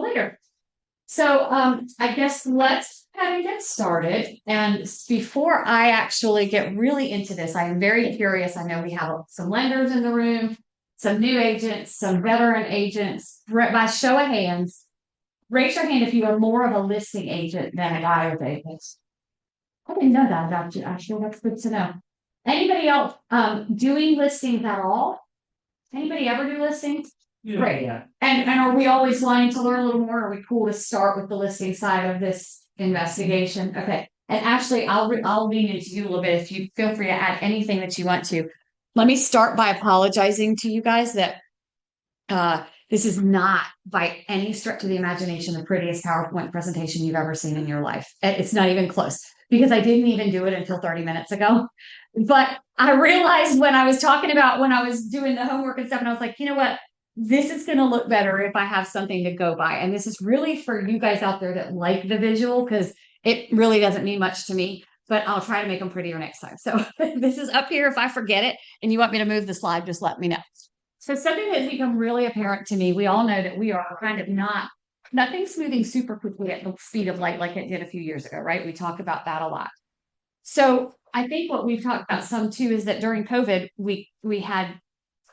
later. So I guess let's kind of get started. And before I actually get really into this, I am very curious. I know we have some lenders in the room, some new agents, some veteran agents. By show of hands, raise your hand if you are more of a listing agent than a buyer's agent. I didn't know that about you. Actually, that's good to know. Anybody else doing listings at all? Anybody ever do listings? Yeah. Great. Yeah. And are we always wanting to learn a little more? Are we cool to start with the listing side of this investigation? Okay. And actually, I'll lean into you a little bit if you feel free to add anything that you want to. Let me start by apologizing to you guys that this is not by any stretch of the imagination the prettiest PowerPoint presentation you've ever seen in your life. It's not even close because I didn't even do it until 30 minutes ago. But I realized when I was talking about when I was doing the homework and stuff, and I was like, you know what? This is going to look better if I have something to go by. And this is really for you guys out there that like the visual because it really doesn't mean much to me, but I'll try to make them prettier next time. So this is up here. If I forget it and you want me to move the slide, just let me know. So something that's become really apparent to me, we all know that we are kind of nothing's moving super quickly at the speed of light like it did a few years ago, right? We talk about that a lot. So I think what we've talked about some too is that during COVID, we had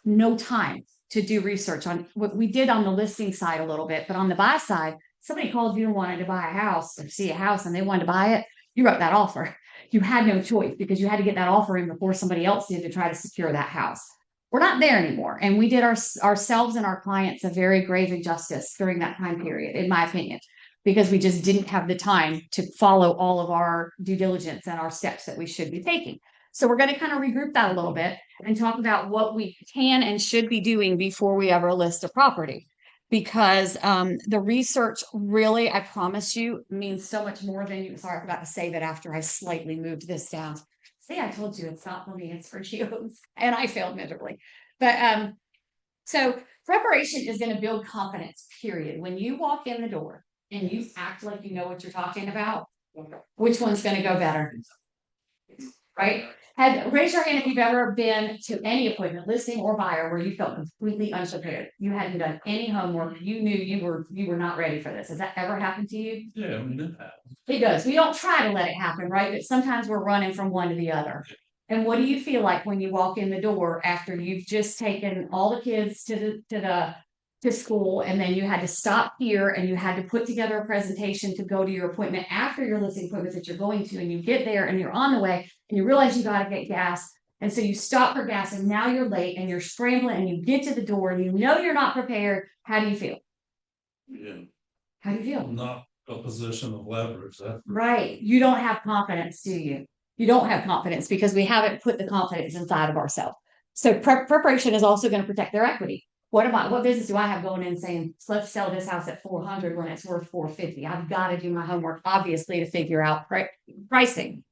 no time to do research on what we did on the listing side a little bit, but on the buy side, somebody called you and wanted to buy a house or see a house and they wanted to buy it. You wrote that offer. You had no choice because you had to get that offer in before somebody else did to try to secure that house. We're not there anymore. And we did ourselves and our clients a very grave injustice during that time period, in my opinion, because we just didn't have the time to follow all of our due diligence and our steps that we should be taking. So we're going to kind of regroup that a little bit and talk about what we can and should be doing before we ever list a property. Because the research really, I promise you, means so much more than you. Sorry, I forgot to say that after I slightly moved this down. See, I told you it's not for me, it's for you. And I failed miserably. But so preparation is going to build confidence, period. When you walk in the door and you act like you know what you're talking about, which one's going to go better? Right? Raise your hand if you've ever been to any appointment, listing or buyer, where you felt completely unprepared. You hadn't done any homework. You knew you were not ready for this. Has that ever happened to you? Yeah, I mean, it happens. It does. We don't try to let it happen, right? But sometimes we're running from one to the other. And what do you feel like when you walk in the door after you've just taken all the kids to school, and then you had to stop here and you had to put together a presentation to go to your appointment after your listing appointments that you're going to, and you get there and you're on the way and you realize you got to get gas. And so you stop for gas and now you're late and you're scrambling and you get to the door and you know you're not prepared. How do you feel? Yeah, How do you feel? not a position of leverage. That's Right. You don't have confidence, do you? You don't have confidence because we haven't put the confidence inside of ourselves. So preparation is also going to protect their equity. What business do I have going in saying, let's sell this house at 400 when it's worth 450? I've got to do my homework, obviously, to figure out pricing.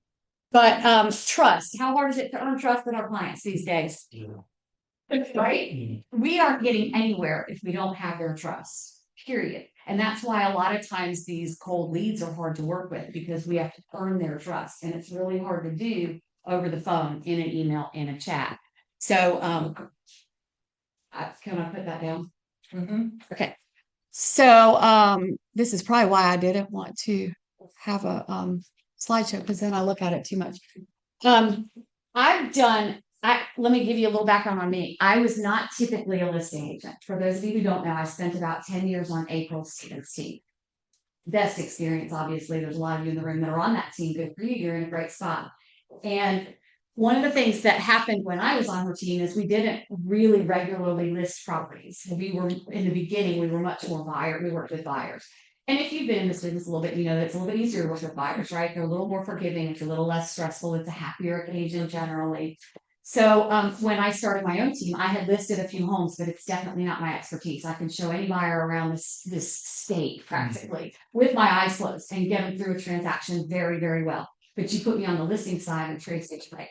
But trust, how hard is it to earn trust with our clients these days? Right? We aren't getting anywhere if we don't have their trust, period. And that's why a lot of times these cold leads are hard to work with because we have to earn their trust. And it's really hard to do over the phone, in an email, in a chat. So can I put that down? Okay. So this is probably why I didn't want to have a slideshow because then I look at it too much. Let me give you a little background on me. I was not typically a listing agent. For those of you who don't know, I spent about 10 years on April's team. Best experience, obviously. There's a lot of you in the room that are on that team. Good for you. You're in a great spot. And one of the things that happened when I was on her team is we didn't really regularly list properties. We were, in the beginning, we were much more buyer. We worked with buyers. And if you've been in this business a little bit, you know that it's a little bit easier to work with buyers, right? They're a little more forgiving. It's a little less stressful. It's a happier agent generally. So when I started my own team, I had listed a few homes, but it's definitely not my expertise. I can show any buyer around this state practically with my eyes closed and get them through a transaction very, very well. But you put me on the listing side and trade stage play.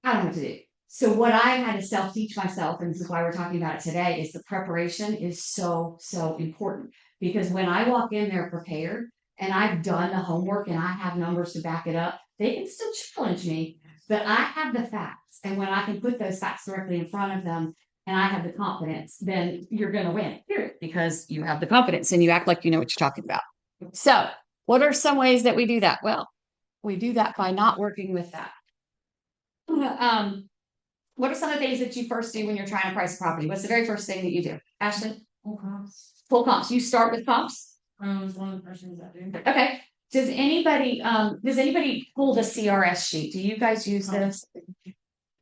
I don't know what to do. So what I had to self-teach myself, and this is why we're talking about it today, is the preparation is so, so important. Because when I walk in there prepared and I've done the homework and I have numbers to back it up, they can still challenge me, but I have the facts. And when I can put those facts directly in front of them, and I have the confidence, then you're going to win, period, because you have the confidence and you act like you know what you're talking about. So, what are some ways that we do that? Well, we do that by not working with that. What are some of the things that you first do when you're trying to price a property? What's the very first thing that you do? Ashley? Full comps. Full comps. You start with comps? It's one of the first things I do. Okay. Does anybody pull the CRS sheet? Do you guys use this?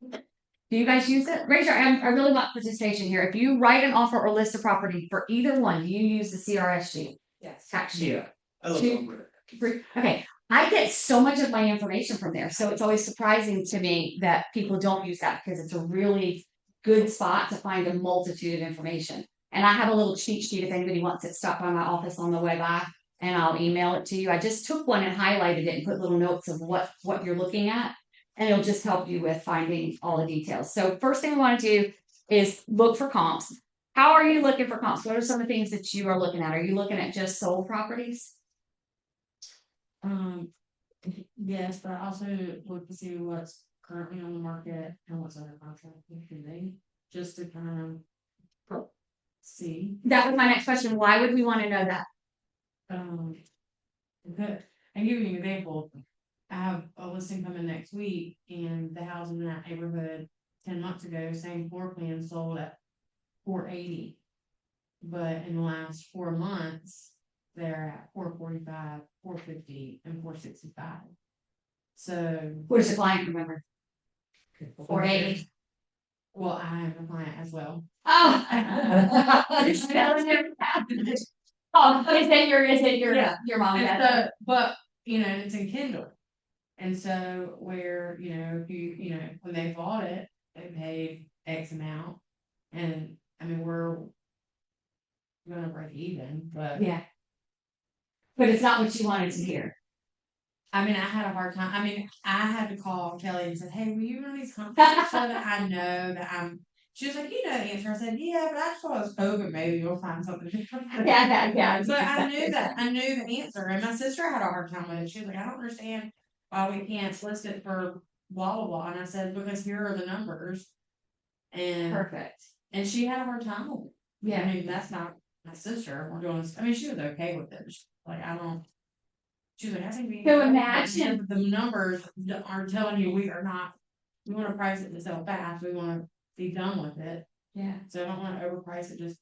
Do you guys use it? Raise your hand. I really want participation here. If you write an offer or list a property for either one, do you use the CRS sheet? Yes. Tax sheet. Yeah. I look over it. Okay. I get so much of my information from there. So it's always surprising to me that people don't use that because it's a really good spot to find a multitude of information. And I have a little cheat sheet if anybody wants it, stop by my office on the way by and I'll email it to you. I just took one and highlighted it and put little notes of what you're looking at. And it'll just help you with finding all the details. So first thing we want to do is look for comps. How are you looking for comps? What are some of the things that you are looking at? Are you looking at just sold properties? Yes, but I also look to see what's currently on the market and what's under contract with they just to kind of see. That was my next question. Why would we want to know that? Good. I give you an example. I have a listing coming next week and the house in that neighborhood 10 months ago, same floor plan sold at 480. But in the last 4 months, they're at 445, 450, and 465. So What does the client remember? 480. well, I have a client as well. Oh. Oh, is it your Yeah. your mom and And dad? so, but it's in Kindle. And so where, if when they bought it, they paid X amount. And I mean, we're gonna break even, but Yeah. But it's not what you wanted to hear. I mean, I had a hard time. I mean, I had to call Kelly and said, "Hey, will you run these conferences so that I know that I'm." She was like, "You know the answer." I said, "Yeah, but I just thought I was hoping maybe you'll find something different." Yeah. But I knew the answer, and my sister had a hard time with it. She was like, "I don't understand why we can't list it for blah blah blah." And I said, "Because here are the numbers." And Perfect. and she had a hard time with it. Yeah. I mean, that's not my sister. We're doing. I mean, she was okay with it. Like I don't. She was like, I think we. So imagine the numbers are telling you we are not. We want to price it to sell fast. We want to be done with it. Yeah. So I don't want to overprice it. Just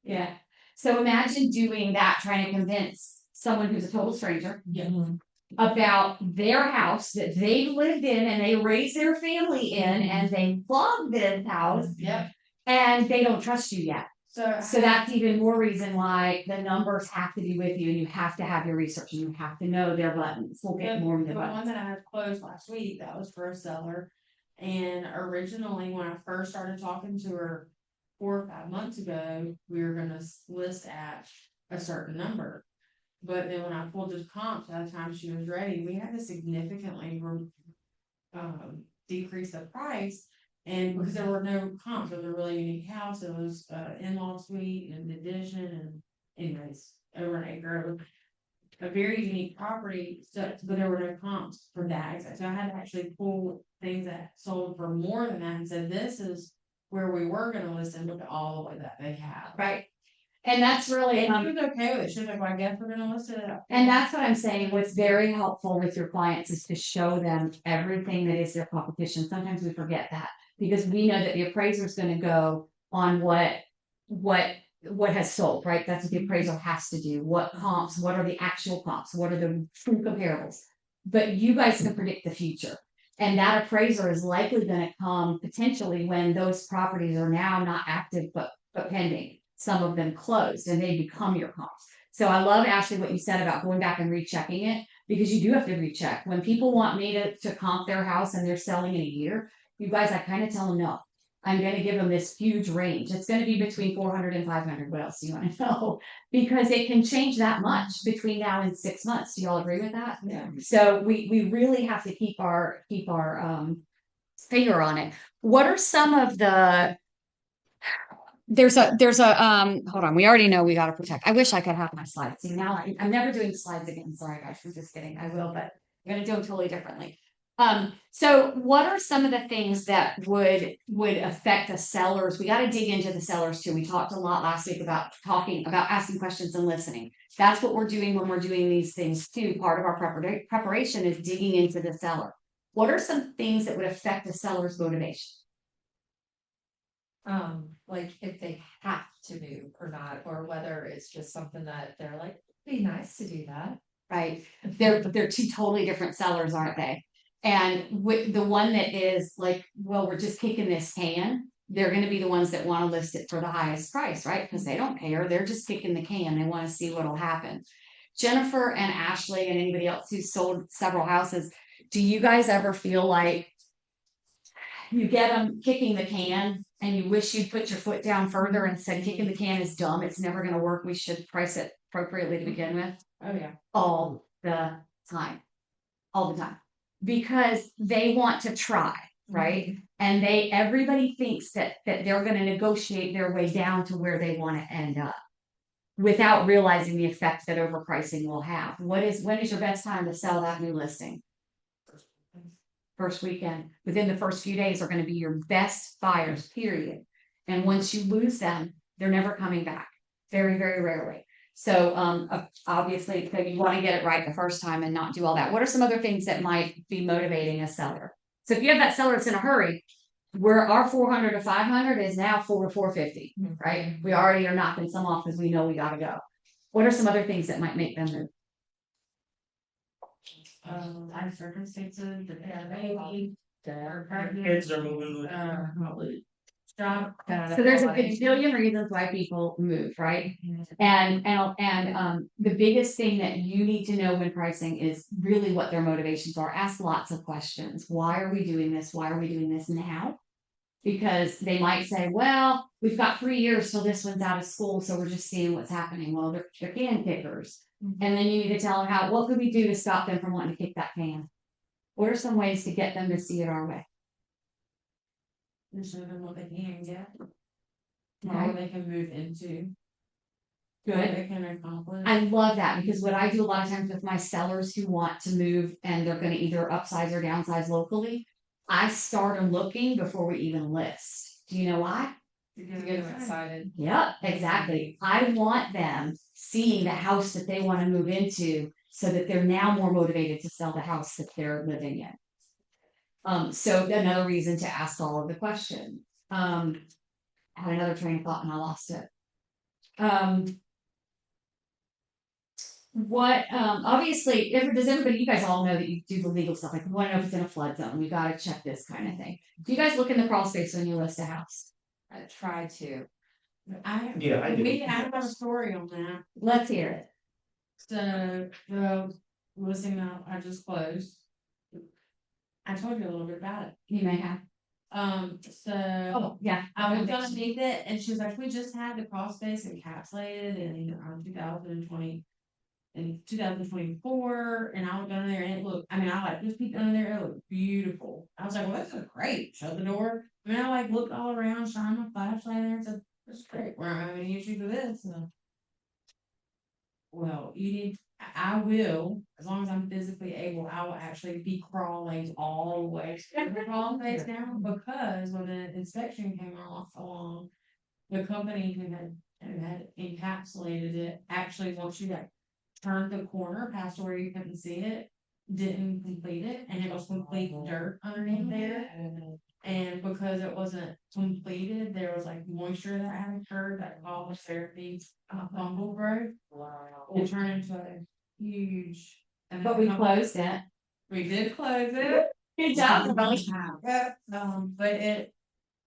Yeah. So imagine doing that, trying to convince someone who's a total stranger about their house that they lived in and they raised their family in and they love this house. Yep. And they don't trust you yet. So that's even more reason why the numbers have to be with you and you have to have your research and you have to know their buttons. We'll get more into the one buttons. that I had closed last week, that was for a seller. And originally, when I first started talking to her 4 or 5 months ago, we were gonna list at a certain number. But then when I pulled the comps by the time she was ready, we had to significantly decrease the price. And because there were no comps, it was a really unique house. It was in-law suite and addition, and anyways, over an acre. It was a very unique property, so but there were no comps for that. So I had to actually pull things that sold for more than that and said, this is where we were gonna list and look at all the way that they have. Right. And that's really And she was okay with it. She was like, well, I guess we're gonna list it. and that's what I'm saying. What's very helpful with your clients is to show them everything that is their competition. Sometimes we forget that because we know that the appraiser is going to go on what has sold, right? That's what the appraiser has to do. What comps, what are the actual comps? What are the true comparables? But you guys can predict the future. And that appraiser is likely going to come potentially when those properties are now not active, but pending. Some of them closed and they become your comps. So I love Ashley what you said about going back and rechecking it because you do have to recheck. When people want me to comp their house and they're selling in a year, you guys, I kind of tell them no. I'm going to give them this huge range. It's going to be between 400 and 500. What else do you want to know? Because it can change that much between now and 6 months. Do you all agree with that? Yeah. So we really have to keep our finger on it. What are some of the there's a hold on, we already know we got to protect. I wish I could have my slides. See, now I'm never doing slides again. Sorry guys, I'm just kidding. I will, but I'm gonna do them totally differently. So what are some of the things that would affect the sellers? We got to dig into the sellers too. We talked a lot last week about asking questions and listening. That's what we're doing when we're doing these things too. Part of our preparation is digging into the seller. What are some things that would affect the seller's motivation? Like if they have to move or not, or whether it's just something that they're like, it'd be nice to do that. Right? They're two totally different sellers, aren't they? And with the one that is like, well, we're just kicking this can, they're going to be the ones that want to list it for the highest price, right? Because they don't care. They're just kicking the can. They want to see what'll happen. Jennifer and Ashley and anybody else who's sold several houses, do you guys ever feel like you get them kicking the can and you wish you'd put your foot down further and said kicking the can is dumb, it's never going to work, we should price it appropriately to begin with? Oh, yeah. All the time. All the time. Because they want to try, right? And everybody thinks that they're going to negotiate their way down to where they want to end up without realizing the effect that overpricing will have. When is your best time to sell that new listing? First weekend. Within the first few days are going to be your best buyers, period. And once you lose them, they're never coming back. Very, very rarely. So obviously you want to get it right the first time and not do all that. What are some other things that might be motivating a seller? So if you have that seller that's in a hurry, where our 400 to 500 is now 4 to 450, right? We already are knocking some off because we know we got to go. What are some other things that might make them move? Life circumstances, the baby, They're pregnant, Kids are moving. probably job. So there's a bajillion reasons why people move, right? And the biggest thing that you need to know when pricing is really what their motivations are. Ask lots of questions. Why are we doing this? Why are we doing this now? Because they might say, well, we've got 3 years till this one's out of school, so we're just seeing what's happening. Well, they're can kickers. And then you need to tell them what could we do to stop them from wanting to kick that can? What are some ways to get them to see it our way? And show them what they can get. Okay. What they can move into. Good. What they can accomplish. I love that because what I do a lot of times with my sellers who want to move and they're going to either upsize or downsize locally, I start them looking before we even list. Do you know why? to get them excited. Yep, exactly. I want them seeing the house that they want to move into so that they're now more motivated to sell the house that they're living in. So another reason to ask all of the questions. I had another train of thought and I lost it. Obviously, does everybody, you guys all know that you do the legal stuff, like we want to know if it's in a flood zone, we gotta check this kind of thing. Do you guys look in the crawl space when you list a house? I try to. I do. We have a story on that. Let's hear it. So the listing that I just closed. I told you a little bit about it. You may have. So Oh, yeah. I was gonna make it, and she was like, we just had the crawl space encapsulated in 2020. In 2024, and I went down there and it looked, I like just peeked under there, it looked beautiful. I was like, well, this is great. Shut the door. I like looked all around, shined my flashlight there and said, this is great. We're not having any issues with this. Well, I will, as long as I'm physically able, I will actually be crawling all the way to the crawl space now, because when the inspection came along, the company who had encapsulated it actually wants you to turned the corner past where you couldn't see it, didn't complete it, and it was complete dirt underneath there. And because it wasn't completed, there was like moisture that had occurred that caused therapy fungal growth. It turned into a huge. But we closed it. We did close it. Good job. But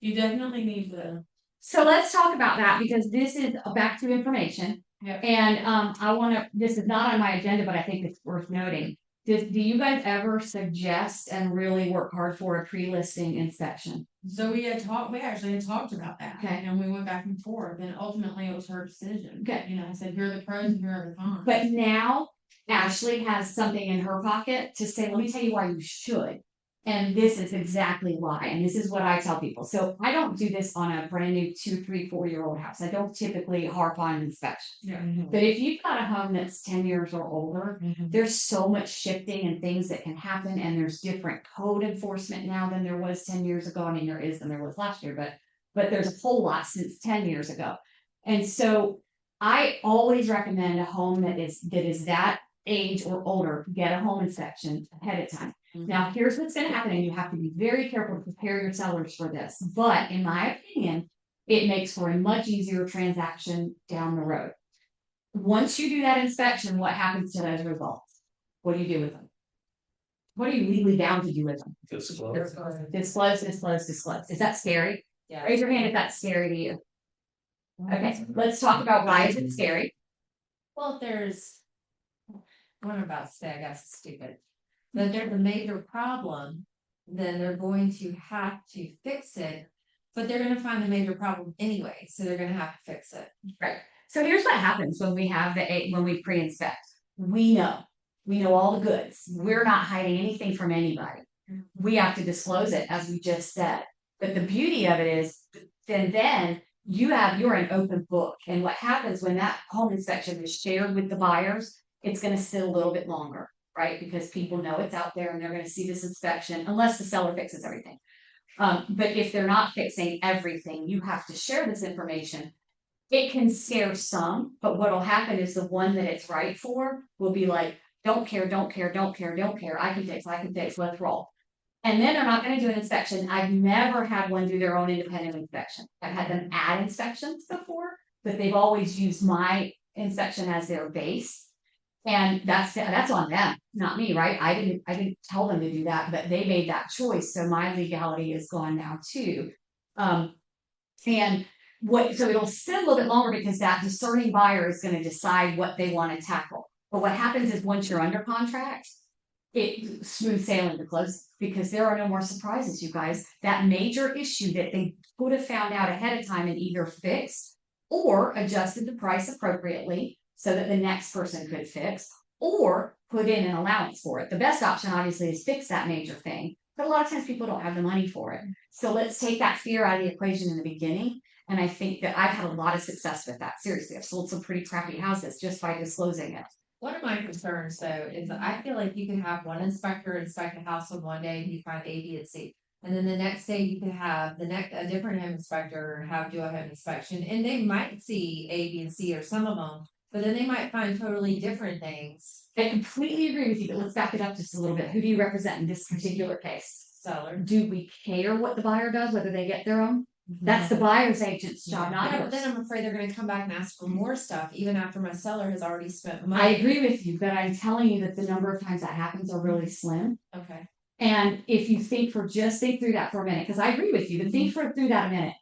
you definitely need to. So let's talk about that because this is back to information. Yep. And this is not on my agenda, but I think it's worth noting. Do you guys ever suggest and really work hard for a pre-listing inspection? So we actually had talked about that. Okay. And we went back and forth, and ultimately it was her decision. Okay. I said, here are the pros and here are the cons. But now Ashley has something in her pocket to say, let me tell you why you should. And this is exactly why, and this is what I tell people. So I don't do this on a brand new 2, 3, 4-year-old house. I don't typically harp on inspection. Yeah. But if you've got a home that's 10 years or older, there's so much shifting and things that can happen, and there's different code enforcement now than there was 10 years ago. I mean, there is than there was last year, but there's a whole lot since 10 years ago. And so I always recommend a home that is that age or older, get a home inspection ahead of time. Now, here's what's going to happen, and you have to be very careful to prepare your sellers for this. But in my opinion, it makes for a much easier transaction down the road. Once you do that inspection, what happens to those results? What do you do with them? What are you legally bound to do with them? Disclose. Disclose, disclose, disclose. Is that scary? Yeah. Raise your hand if that's scary to you. Okay, let's talk about why is it scary? Well, if there's, what I'm about to say, I guess it's stupid, but there's a major problem, then they're going to have to fix it. But they're gonna find the major problem anyway, so they're gonna have to fix it. Right. So here's what happens when we have when we pre-inspect. We know all the goods. We're not hiding anything from anybody. We have to disclose it, as we just said. But the beauty of it is, then you're an open book. And what happens when that home inspection is shared with the buyers, it's going to sit a little bit longer, right? Because people know it's out there and they're going to see this inspection, unless the seller fixes everything. But if they're not fixing everything, you have to share this information. It can scare some, but what'll happen is the one that it's right for will be like, don't care, don't care, don't care, don't care. I can fix, let's roll. And then they're not going to do an inspection. I've never had one do their own independent inspection. I've had them add inspections before, but they've always used my inspection as their base. And that's on them, not me, right? I didn't tell them to do that, but they made that choice. So my legality is gone now too. So it'll sit a little bit longer because that discerning buyer is going to decide what they want to tackle. But what happens is once you're under contract, it smooth sailing to close because there are no more surprises, you guys. That major issue that they would have found out ahead of time and either fixed or adjusted the price appropriately so that the next person could fix or put in an allowance for it. The best option obviously is fix that major thing, but a lot of times people don't have the money for it. So let's take that fear out of the equation in the beginning. And I think that I've had a lot of success with that. Seriously, I've sold some pretty crappy houses just by disclosing it. One of my concerns though is that I feel like you can have one inspector inspect a house on one day and you find A, B, and C. And then the next day you could have a different home inspector do a home inspection and they might see A, B, and C or some of them, but then they might find totally different things. I completely agree with you, but let's back it up just a little bit. Who do you represent in this particular case? Seller. Do we care what the buyer does, whether they get their own? That's the buyer's agent's job, not Yeah, yours. but then I'm afraid they're gonna come back and ask for more stuff, even after my seller has already spent money. I agree with you, but I'm telling you that the number of times that happens are really slim. Okay. And if you think through that for a minute, because I agree with you, but think through that a minute.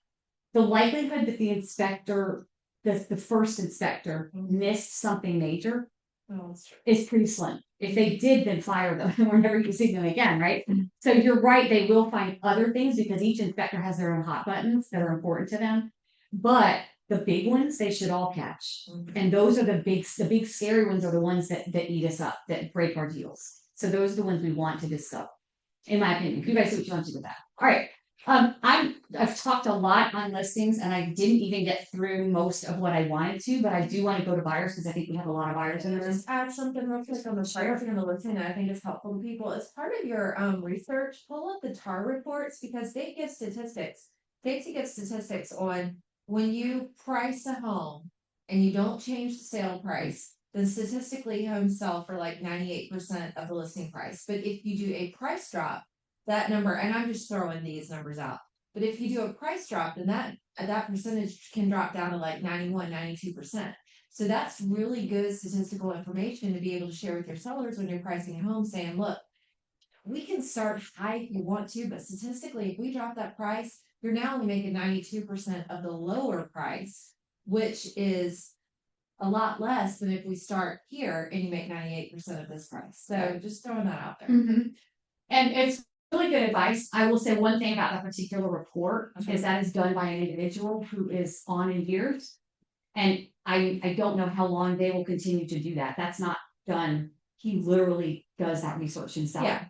The likelihood that the inspector, the first inspector missed something major Oh, that's true. is pretty slim. If they did, then fire them and we're never using them again, right? So you're right, they will find other things because each inspector has their own hot buttons that are important to them. But the big ones, they should all catch. And those are the big scary ones are the ones that eat us up, that break our deals. So those are the ones we want to discuss, in my opinion. You guys see what you want to do with that. All right. I've talked a lot on listings and I didn't even get through most of what I wanted to, but I do want to go to buyers because I think we have a lot of buyers in this. Just add something real quick on the buyers and the listing that I think is helpful to people. As part of your research, pull up the TAR reports because they give statistics. They give statistics on when you price a home and you don't change the sale price, then statistically homes sell for like 98% of the listing price. But if you do a price drop, that number, and I'm just throwing these numbers out, but if you do a price drop, then that percentage can drop down to like 91, 92%. So that's really good statistical information to be able to share with your sellers when you're pricing a home, saying, look, we can start high if you want to, but statistically, if we drop that price, you're now only making 92% of the lower price, which is a lot less than if we start here and you make 98% of this price. So just throwing that out there. And it's really good advice. I will say one thing about that particular report is that is done by an individual who is on in years. And I don't know how long they will continue to do that. That's not done. He literally does that research himself. Yeah.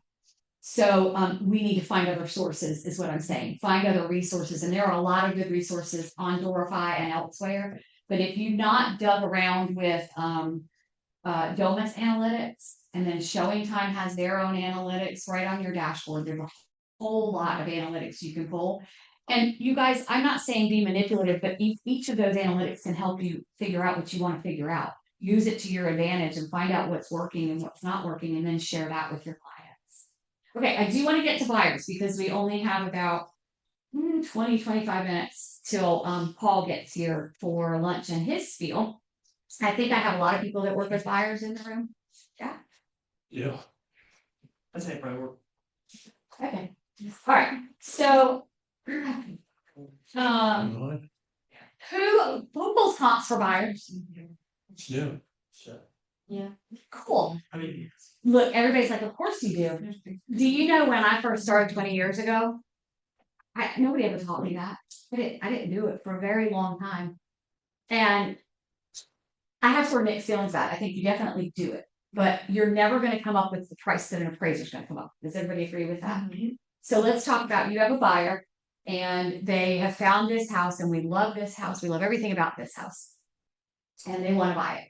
So, we need to find other sources, is what I'm saying, find other resources, and there are a lot of good resources on Dorify and elsewhere. But if you've not dug around with, Domus Analytics, and then Showing Time has their own analytics right on your dashboard, there's a whole lot of analytics you can pull. And you guys, I'm not saying be manipulative, but each of those analytics can help you figure out what you want to figure out. Use it to your advantage and find out what's working and what's not working, and then share that with your clients. Okay, I do want to get to buyers because we only have about 20-25 minutes till Paul gets here for lunch and his spiel. I think I have a lot of people that work with buyers in the room. Yeah. That's it, probably work. Okay, all right, so who pulls comps for buyers? Yeah. Sure. Cool. I mean, Look, everybody's like, of course you do. Do you know when I first started 20 years ago? Nobody ever taught me that. I didn't do it for a very long time. And I have sort of mixed feelings about it. I think you definitely do it, but you're never going to come up with the price that an appraiser's going to come up with. Does everybody agree with that? So let's talk about, you have a buyer and they have found this house and we love this house. We love everything about this house. And they want to buy it.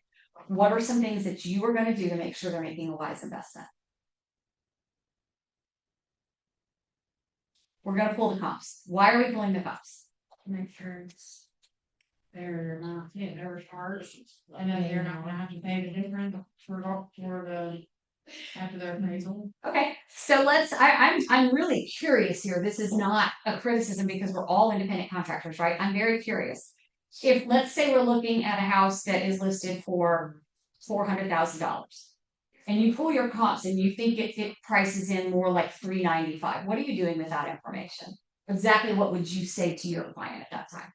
What are some things that you are going to do to make sure they're making a wise investment? We're going to pull the comps. Why are we pulling the comps? Make sure they're not, they're charged, and then they're not gonna have to pay the difference for the, after their appraisal. Okay, so I'm really curious here. This is not a criticism because we're all independent contractors, right? I'm very curious. If, let's say we're looking at a house that is listed for $400,000. And you pull your comps and you think it prices in more like $395. What are you doing with that information? Exactly what would you say to your client at that time?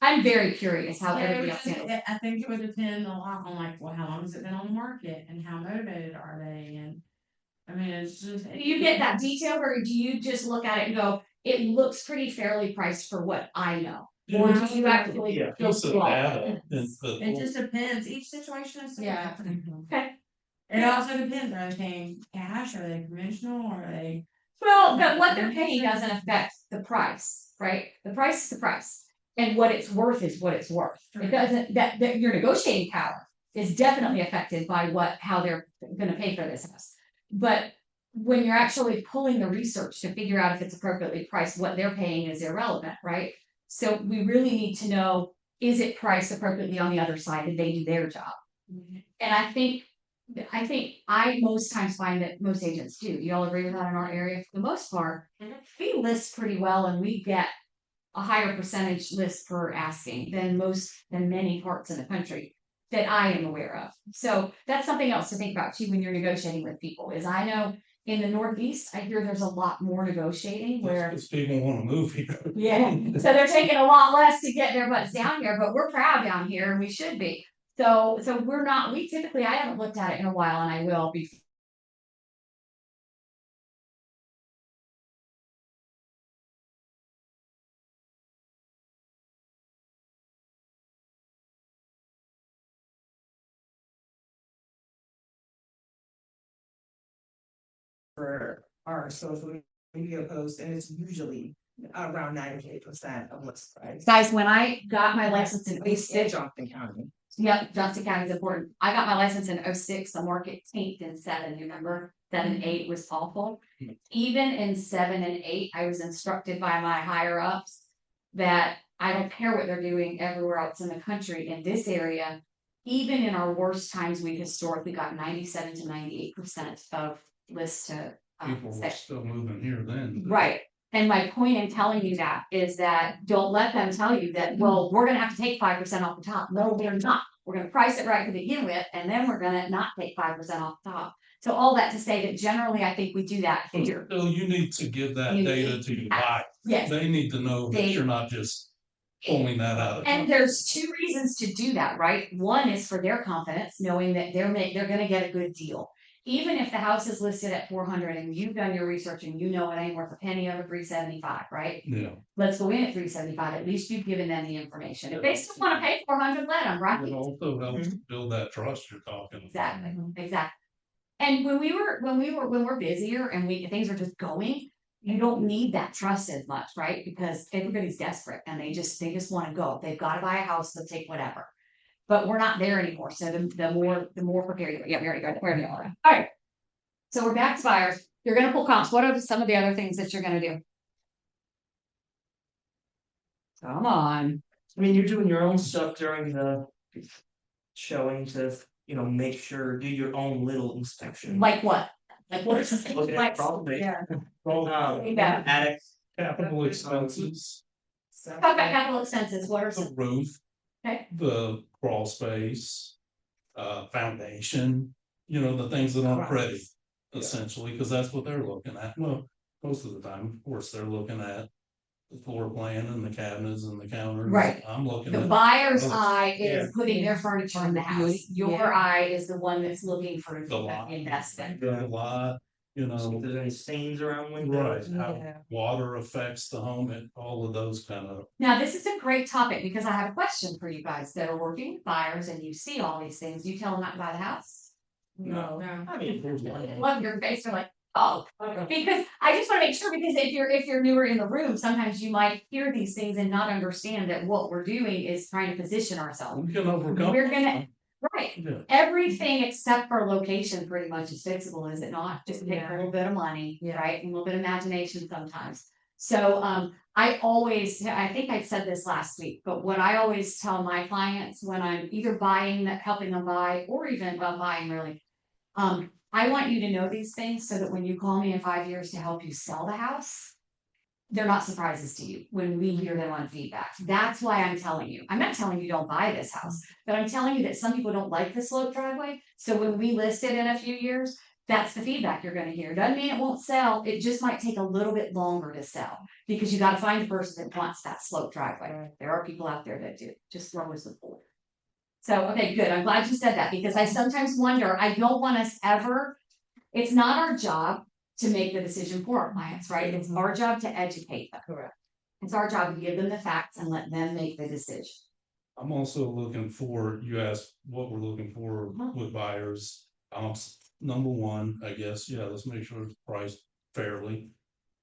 I'm very curious how everybody else handles it. I think it would depend a lot on like, well, how long has it been on the market and how motivated are they? And I mean, it's just. Do you get that detail or do you just look at it and go, it looks pretty fairly priced for what I know? Or do you actually go through all of it? It just depends. Each situation is different. Okay. It also depends. Are they paying cash? Are they conventional? Are they? Well, but what they're paying doesn't affect the price, right? The price is the price. And what it's worth is what it's worth. It doesn't, that your negotiating power is definitely affected by how they're gonna pay for this house. But when you're actually pulling the research to figure out if it's appropriately priced, what they're paying is irrelevant, right? So we really need to know, is it priced appropriately on the other side? Did they do their job? And I think I most times find that most agents do. You all agree with that in our area? For the most part, we list pretty well and we get a higher percentage list per asking than many parts in the country that I am aware of. So that's something else to think about too when you're negotiating with people. Is I know in the Northeast, I hear there's a lot more negotiating where Because people want to move here. yeah, so they're taking a lot less to get their butts down here, but we're proud down here and we should be. So we're not. We typically, I haven't looked at it in a while, and I will be. For our social media posts, and it's usually around 98% of list price. Guys, when I got my license in In 06, Johnson County. yep, Johnson County is important. I got my license in 06, the market tanked in 7, you remember? 7, 8 was awful. Even in 7 and 8, I was instructed by my higher ups that I don't care what they're doing everywhere else in the country, in this area, even in our worst times, we historically got 97 to 98% of lists to People were still moving here then. right. And my point in telling you that is that don't let them tell you that, well, we're gonna have to take 5% off the top. No, we're not. We're gonna price it right to begin with, and then we're gonna not take 5% off the top. So all that to say that generally I think we do that But here. still, you need to give that You data need to your that. buyer. Yes. They need to know that you're not just pulling that out of. And there's 2 reasons to do that, right? One is for their confidence, knowing that they're gonna get a good deal. Even if the house is listed at 400 and you've done your research and you know it ain't worth a penny over 375, right? Yeah. Let's go in at 375. At least you've given them the information. If they still want to pay 400, let them, right? It also helps build that trust you're talking about. Exactly, exactly. And when we're busier and things are just going, you don't need that trust as much, right? Because everybody's desperate and they just wanna go. They've gotta buy a house, they'll take whatever. But we're not there anymore, so the more prepared you are. Yeah, we already got where we are. Alright. So we're back to buyers. You're gonna pull comps. What are some of the other things that you're gonna do? Come on. I mean, you're doing your own stuff during the showing to, make sure, do your own little inspection. Like what? Like what is Looking like, at probably, yeah. yeah, attic, Capital expenses, Talk about capital expenses. What are the some? roof, Okay. the crawl space, foundation, the things that aren't ready. Essentially, because that's what they're looking at. Well, most of the time, of course, they're looking at the floor plan and the cabinets and the counters. Right. I'm looking The at. buyer's Oh, eye yeah. is putting their furniture in the house. Your eye is the one that's looking for The lot. investment. The lot, if there's any stains around right, windows. how water affects the home and all of those kind of. Now, this is a great topic because I have a question for you guys that are working with buyers and you see all these things. You tell them not to buy the house? No. I mean, there's one. I love your face. You're like, oh, because I just want to make sure, because if you're newer in the room, sometimes you might hear these things and not understand that what we're doing is trying to position ourselves. We can overcome. We're gonna, right, Yeah. everything except for location pretty much is fixable, is it not? Just take a little bit of money, right, and a little bit of imagination sometimes. So, I think I said this last week, but what I always tell my clients when I'm either buying, helping them buy, or even buying really. I want you to know these things so that when you call me in 5 years to help you sell the house, they're not surprises to you when we hear them on feedback. That's why I'm telling you. I'm not telling you don't buy this house, but I'm telling you that some people don't like the slope driveway. So when we list it in a few years, that's the feedback you're gonna hear. Doesn't mean it won't sell. It just might take a little bit longer to sell because you gotta find a person that wants that slope driveway. There are people out there that do. Just lowers the pool. So, okay, good. I'm glad you said that because I sometimes wonder, I don't want us ever, it's not our job to make the decision for our clients, right? It's our job to educate them. Correct. It's our job to give them the facts and let them make the decision. I'm also looking for, you asked what we're looking for with buyers. Number one, I guess, let's make sure it's priced fairly.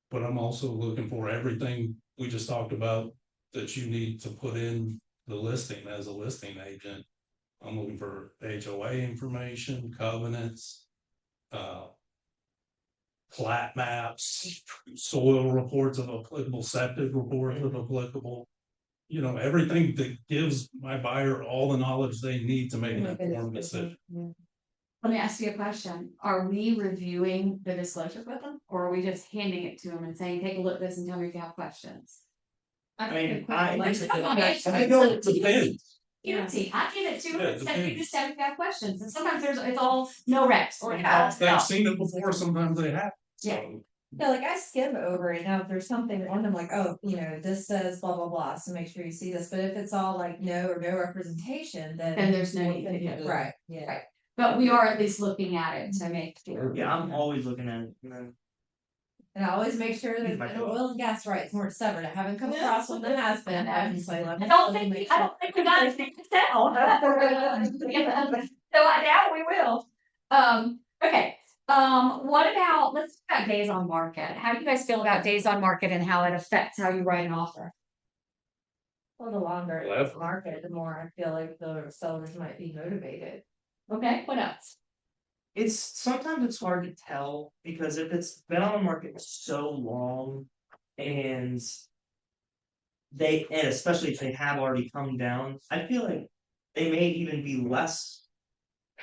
But I'm also looking for everything we just talked about that you need to put in the listing as a listing agent. I'm looking for HOA information, covenants, plat maps, soil reports of applicable, septic reports of applicable. Everything that gives my buyer all the knowledge they need to make an informed decision. Let me ask you a question. Are we reviewing the disclosure with them? Or are we just handing it to them and saying, take a look at this and tell me if you have questions? I mean, I know it depends. Guilty. I give it to them Yeah, and say, you depends. just have to have questions. And sometimes it's all no reps or They've seen it before, sometimes they have. Yeah. Yeah, like I skim over it. Now, if there's something on them like, oh, this says blah, blah, blah, so make sure you see this. But if it's all like no or no representation, then. Then there's no what need can to you do do? Right, yeah. Right. But we are at least looking at it to make sure. Yeah, I'm always looking at it, And I always make sure that the oil and gas rights weren't severed. I haven't come across one that has been. I don't think we got it figured out. So I doubt we will. Okay. What about, let's talk about days on market. How do you guys feel about days on market and how it affects how you write an offer? Well, the longer Well, it's market, the more I feel like the sellers might be motivated. Okay, what else? sometimes it's hard to tell because if it's been on the market so long and especially if they have already come down, I feel like they may even be less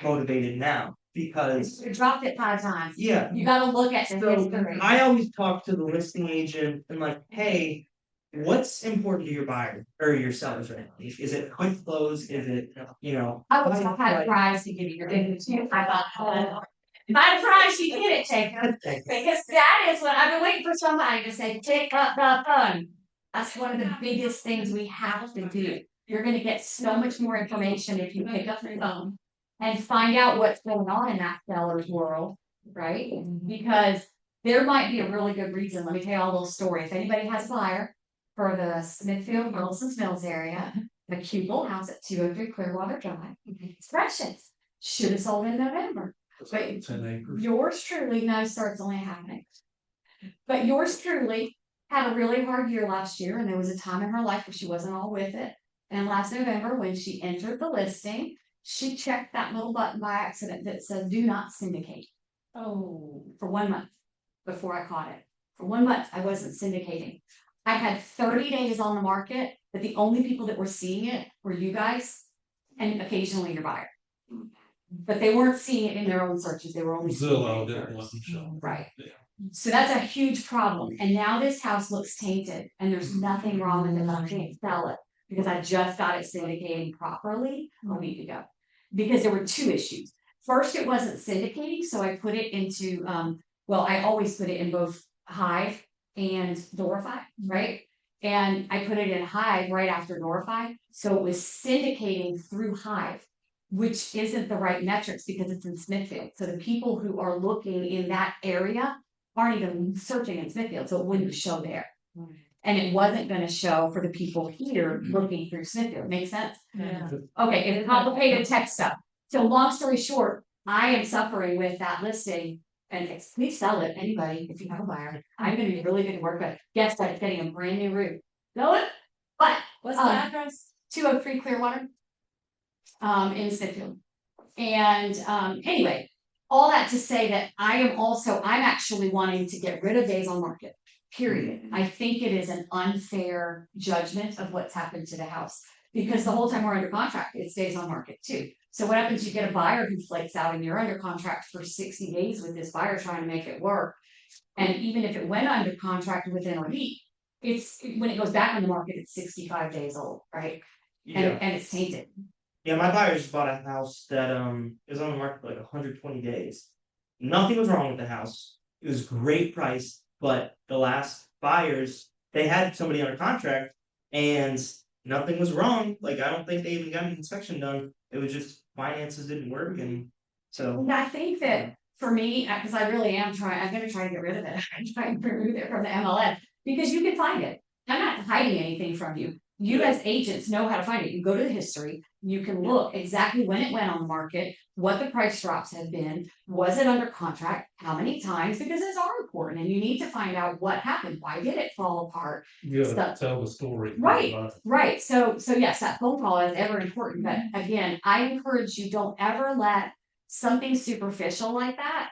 motivated now because You dropped it 5 times. yeah. You gotta look at the So history. I always talk to the listing agent and like, hey, what's important to your buyer or your sellers right now? Is it quick close? Is it, I was so surprised to give you your dignity. I thought, I'm surprised you did it, Jacob. Because that is what I've been waiting for somebody to say, pick up the phone. That's one of the biggest things we have to do. You're gonna get so much more information if you pick up the phone and find out what's going on in that seller's world, right? Because there might be a really good reason. Let me tell you a little story. If anybody has a buyer for the Smithfield, Wilson's Mills area, the cute little house at 203 Clearwater Drive, it's precious. Should have sold in November. But 10 acres. yours truly, no, starts only happening. But yours truly had a really hard year last year, and there was a time in her life where she wasn't all with it. And last November, when she entered the listing, she checked that little button by accident that said do not syndicate. Oh. For 1 month before I caught it. For 1 month, I wasn't syndicating. I had 30 days on the market, but the only people that were seeing it were you guys and occasionally your buyer. But they weren't seeing it in their own searches. They were only seeing Zillow it in didn't hers. let them show. Right. Yeah. So that's a huge problem. And now this house looks tainted and there's nothing wrong with it. I can't sell it because I just got it syndicating properly a week ago. Because there were two issues. First, it wasn't syndicating, so I put it into, well, I always put it in both Hive and Dorify, right? And I put it in Hive right after Dorify, so it was syndicating through Hive, which isn't the right metrics because it's in Smithfield. So the people who are looking in that area aren't even searching in Smithfield, so it wouldn't show there. And it wasn't gonna show for the people here looking through Smithfield, make sense? Yeah. Okay, it's complicated tech stuff. So long story short, I am suffering with that listing. And please sell it, anybody, if you have a buyer. I'm gonna be really good to work with. Guess that it's getting a brand new roof. Know it? But What's the address? 203 Clearwater. In Smithfield. And anyway, all that to say that I'm actually wanting to get rid of days on market. Period. I think it is an unfair judgment of what's happened to the house. Because the whole time we're under contract, it stays on market too. So what happens? You get a buyer who flakes out and you're under contract for 60 days with this buyer trying to make it work. And even if it went under contract within a week, it's when it goes back on the market, it's 65 days old, right? And it's tainted. Yeah, my buyer just bought a house that is on the market for like 120 days. Nothing was wrong with the house. It was great price, but the last buyers, they had somebody under contract and nothing was wrong. Like I don't think they even got an inspection done. It was just finances didn't work and so And I think that for me, because I really am I'm gonna try to get rid of it. I'm trying to remove it from the MLS because you can find it. I'm not hiding anything from you. You as agents know how to find it. You go to the history, you can look exactly when it went on the market, what the price drops have been, was it under contract, how many times, because it's all important and you need to find out what happened. Why did it fall apart? You gotta Stuff. tell the story. Right. So yes, that phone call is ever important, but again, I encourage you, don't ever let something superficial like that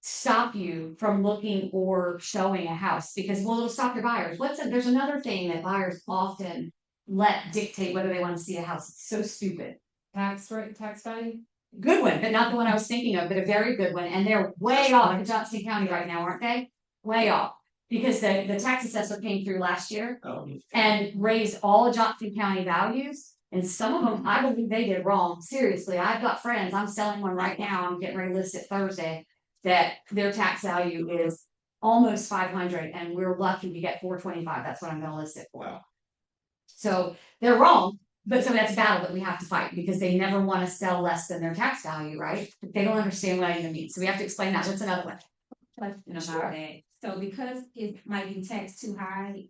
stop you from looking or showing a house because it'll stop your buyers. There's another thing that buyers often let dictate whether they want to see a house. It's so stupid. Tax rate, tax value? Good one, but not the one I was thinking of, but a very good one. And they're way off in Johnson County right now, aren't they? Way off. Because the tax assessor came through last year and raised all Johnson County values. And some of them, I believe they did wrong. Seriously, I've got friends, I'm selling one right now, I'm getting ready to list it Thursday, that their tax value is almost 500 and we're lucky to get 425. That's what I'm gonna list it for. Wow. So they're wrong, but so that's a battle that we have to fight because they never want to sell less than their tax value, right? They don't understand what I even mean. So we have to explain that. What's another one? Question about that. So because it might be taxed too high,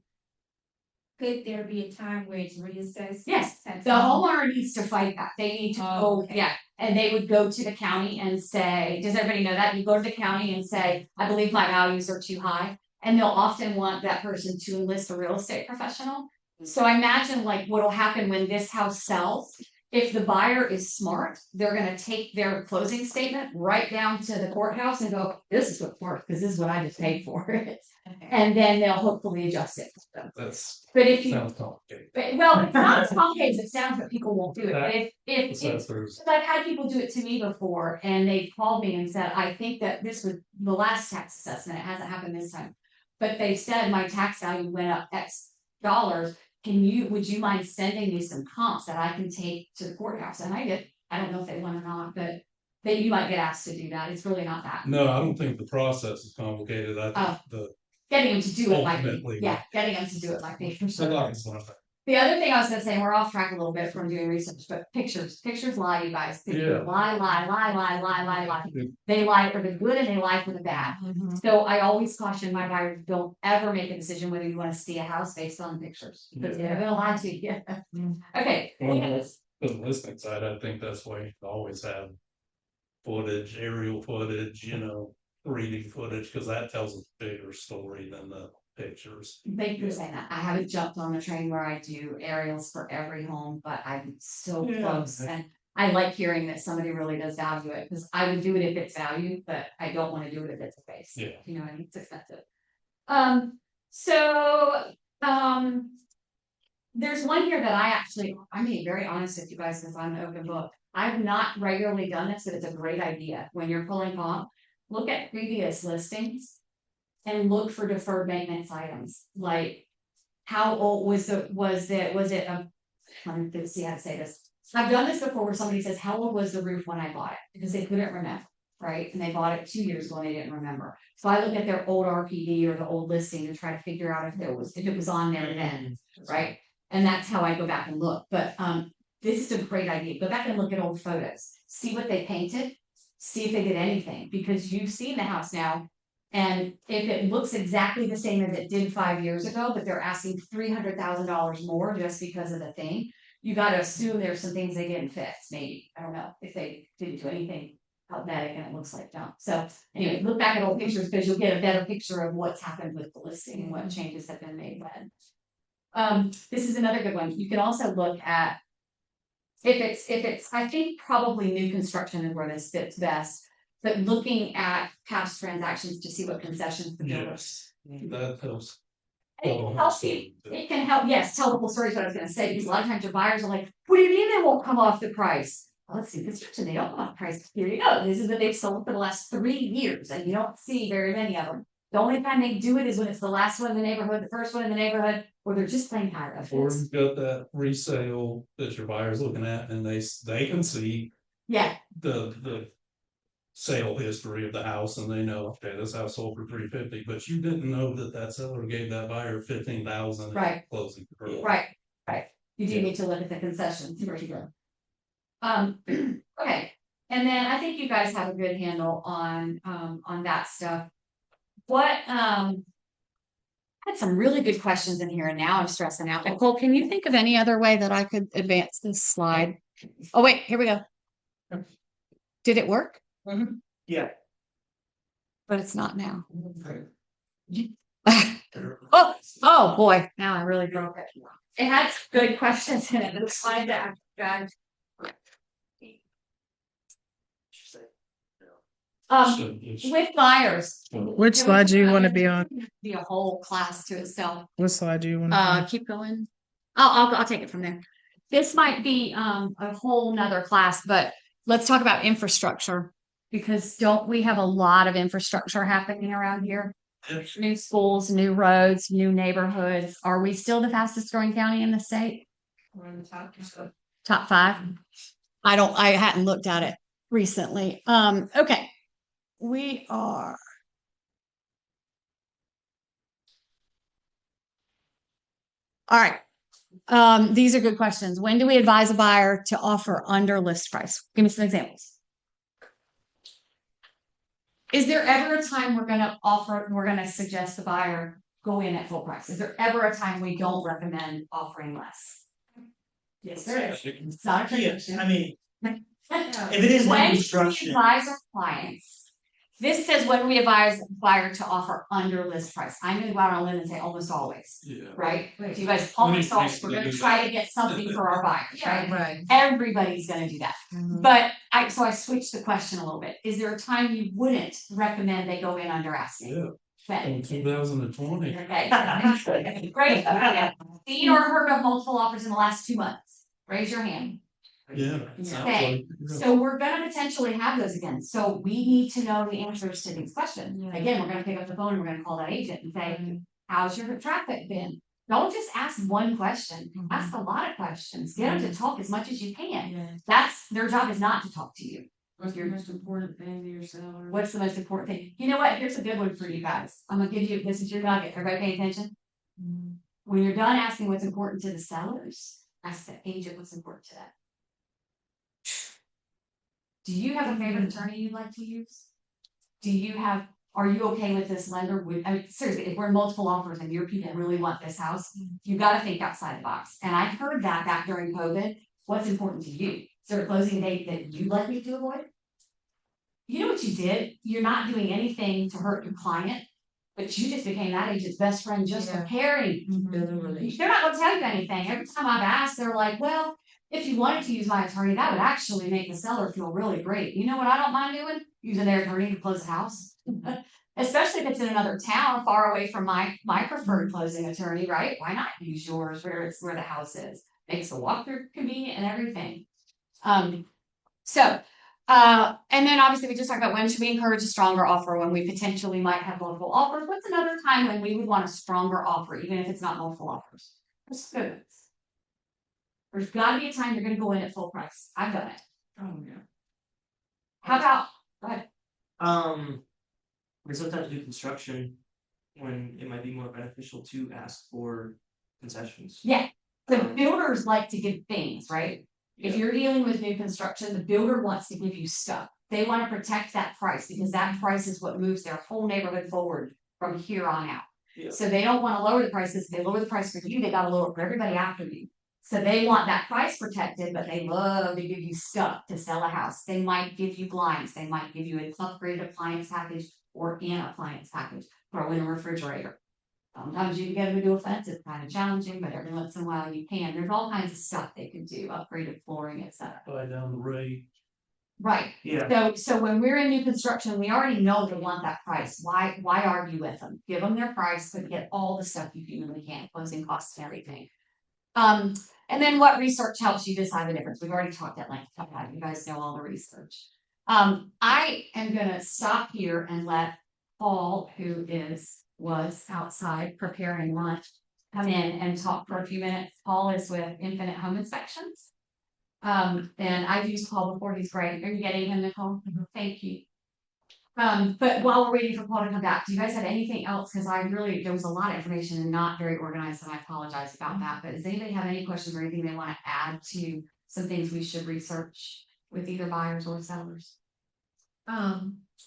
could there be a time where it's reassessed? Yes, Tax the homeowner needs to fight that. They need to Oh, go, okay. yeah. And they would go to the county and say, does everybody know that? You go to the county and say, I believe my values are too high. And they'll often want that person to enlist a real estate professional. So I imagine like what'll happen when this house sells, if the buyer is smart, they're gonna take their closing statement right down to the courthouse and go, this is what's worth, because this is what I just paid for it. And then they'll hopefully adjust it. That's But if you, sounds complicated. well, it's not as complicated as it sounds, but people won't do it. But if Assessors. so I've had people do it to me before and they called me and said, I think that this was the last tax assessment. It hasn't happened this time. But they said my tax value went up X dollars. Would you mind sending me some comps that I can take to the courthouse? And I did. I don't know if they want or not, but you might get asked to do that. It's really not that. No, I don't think the process is complicated. I think the. Getting them to do it like me. Ultimately. Yeah, getting them to do it like me for I sure. like it's one of them. The other thing I was gonna say, and we're off track a little bit from doing research, but pictures lie, you guys. Pictures Yeah. lie. They lie for the good and they lie for the bad. So I always caution my buyers, don't ever make a decision whether you wanna see a house based on the pictures. Because they're gonna lie to you. Okay. Well, for the listing side, I think that's the way you always have. footage, aerial footage, 3D footage, because that tells a bigger story than the pictures. Thank you for saying that. I haven't jumped on the train where I do aerials for every home, but I'm so Yeah. close. And I like hearing that somebody really does value it, because I would do it if it's valued, but I don't want to do it if it's a face. Yeah. You know what I mean? It's expensive. So, there's one here that I'm being very honest with you guys, because I'm an open book. I've not regularly done this, but it's a great idea. When you're pulling comp, look at previous listings and look for deferred maintenance items, like how old was it, let me see how to say this. I've done this before where somebody says, how old was the roof when I bought it? Because they couldn't remember, right? And they bought it 2 years ago and they didn't remember. So I look at their old RPD or the old listing to try to figure out if it was on there then, right? And that's how I go back and look. But this is a great idea. Go back and look at old photos, see what they painted, see if they did anything, because you've seen the house now. And if it looks exactly the same as it did 5 years ago, but they're asking $300,000 more just because of the thing, you got to assume there's some things they didn't fix. Maybe, I don't know, if they didn't do anything cosmetic and it looks like junk. So anyway, look back at old pictures, because you'll get a better picture of what's happened with the listing and what changes have been made when. This is another good one. You can also look at if it's I think probably new construction is where this fits best, but looking at past transactions to see what concessions the builders. Yes, that helps. It can help you. It can help, yes, tell the whole story is what I was gonna say, because a lot of times your buyers are like, what do you mean they won't come off the price? Well, let's see, construction, they don't come off the price. Here you go. This is what they've sold for the last 3 years, and you don't see very many of them. The only time they do it is when it's the last one in the neighborhood, the first one in the neighborhood, or they're just plain tired of Or it. you've got that resale that your buyer's looking at, and they can see Yeah, the sale history of the house, and they know, okay, this house sold for $350, but you didn't know that seller gave that buyer $15,000 Right. closing. right. You do need to look at the concessions, for sure. Okay, and then I think you guys have a good handle on that stuff. What, I had some really good questions in here, and now I'm stressing out. Nicole, can you think of any other way that I could advance this slide? Oh, wait, here we go. Did it work? Yeah. But it's not now. Oh, boy, now I really broke it. It had good questions in it, the slide that I with buyers. Which slide do you want to be on? Be a whole class to itself. What slide do you want to Keep going. I'll take it from there. This might be a whole nother class, but let's talk about infrastructure, because don't we have a lot of infrastructure happening around here? New schools, new roads, new neighborhoods. Are we still the fastest growing county in the state? We're in the Top 5? I hadn't looked at it recently. Okay. We are. All right. These are good questions. When do we advise a buyer to offer under list price? Give me some examples. Is there ever a time we're going to suggest the buyer go in at full price? Is there ever a time we don't recommend offering less? Yes, there is. It's not a trick Yes, question. I mean, if it is When new we construction, advise our clients, this says when we advise the buyer to offer under list price. I'm going to go out on a limb and say almost always, Yeah. right? You guys almost always, we're going to try to get something for our buyers, right? Right. Everybody's going to do that. But I switched the question a little bit. Is there a time you wouldn't recommend they go in under asking? Yeah. Okay. In 2020. Okay. Great. Seen or heard of multiple offers in the last 2 months? Raise your hand. Yeah. sounds Okay, like- yeah. so we're gonna potentially have those again, so we need to know the answers to these questions. Yeah. Again, we're gonna pick up the phone, and we're gonna call that agent and say, how's your traffic been? Don't just ask one question, ask a lot of questions, get them to talk as much as you can. Yeah. That's, their job is not to talk to you. What's your most important thing to your seller? What's the most important thing? You know what, here's a good one for you guys, I'm gonna give you, this is your nugget, everybody pay attention. When you're done asking what's important to the sellers, ask the agent what's important to them. Do you have a favorite attorney you'd like to use? Are you okay with this lender? I mean, seriously, if we're in multiple offers and your people really want this house, you gotta think outside the box. And I heard that back during COVID. What's important to you? Is there a closing date that you'd like me to avoid? what you did? You're not doing anything to hurt your client, but you just became that agent's best friend just for caring. They're not gonna tell you anything. Every time I've asked, they're like, well, if you wanted to use my attorney, that would actually make the seller feel really great. You know what I don't mind doing? Using their attorney to close the house. Especially if it's in another town, far away from my preferred closing attorney, right? Why not use yours where the house is? Makes the walkthrough convenient and everything. And then obviously we just talked about when should we encourage a stronger offer when we potentially might have multiple offers. What's another time when we would want a stronger offer, even if it's not multiple offers? What's good ones? There's gotta be a time you're gonna go in at full price. I've done it. Oh, yeah. How about, go ahead. We sometimes do construction when it might be more beneficial to ask for concessions. Yeah, the builders like to give things, right? If you're dealing with new construction, the builder wants to give you stuff. They want to protect that price because that price is what moves their whole neighborhood forward from here on out. Yeah. So they don't want to lower the prices. They lower the price for you, they gotta lower it for everybody after you. So they want that price protected, but they love to give you stuff to sell a house. They might give you blinds, they might give you an upgraded appliance package or an appliance package, throw in a refrigerator. Sometimes you can get them to do a fence, it's kind of challenging, but every once in a while you can. There's all kinds of stuff they can do, upgraded flooring, etc. Buy down the rate. Right. Yeah. So when we're in new construction, we already know they want that price. Why argue with them? Give them their price, but get all the stuff you humanly can, closing costs and everything. And then what research helps you decide the difference? We've already talked at length about it. You guys know all the research. I am gonna stop here and let Paul, who was outside preparing lunch, come in and talk for a few minutes. Paul is with Infinite Home Inspections. And I've used Paul before, he's great. Are you getting him, Nicole? Thank you. But while we're waiting for Paul to come back, do you guys have anything else? Cause there was a lot of information and not very organized, and I apologize about that. But does anybody have any questions or anything they want to add to some things we should research with either buyers or sellers?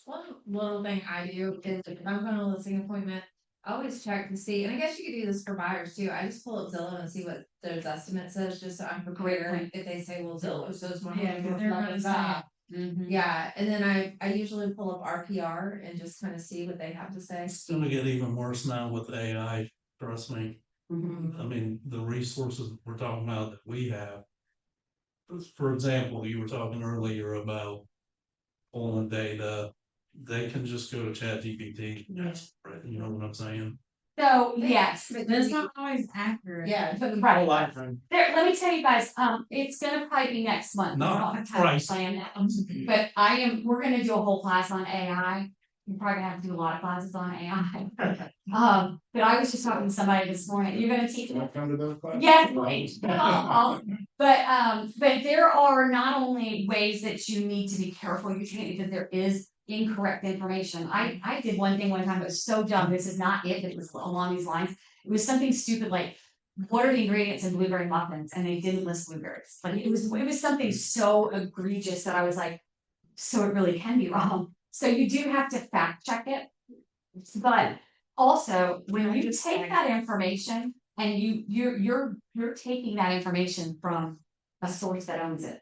One little thing I do is if I'm going to a listing appointment, I always check to see, and I guess you could do this for buyers too. I just pull up Zillow and see what their estimate says, just so I'm prepared if they say, well, Zillow says my Yeah, home but is they're blah, gonna blah, blah. say, Yeah, and then I usually pull up RPR and just kind of see what they have to say. It's gonna get even worse now with AI, trust me. I mean, the resources we're talking about that we have. For example, you were talking earlier about pulling data, they can just go to ChatGPT. You know what I'm saying? So, yes, But that's not always accurate. Yeah, but A right. lot of time. There, let me tell you guys, it's gonna probably be next month. We Not don't have time to price. plan that. But we're gonna do a whole class on AI. You're probably gonna have to do a lot of classes on AI. But I was just talking to somebody this morning. You're gonna teach me? Come to those classes? Yes, please. But there are not only ways that you need to be careful using it because there is incorrect information. I did one thing one time that was so dumb. This is not it, but it was along these lines. It was something stupid like, what are the ingredients in blueberry muffins? And they didn't list blueberries. Like it was something so egregious that I was like, so it really can be wrong. So you do have to fact check it. But also when you take that information and you're taking that information from a source that owns it.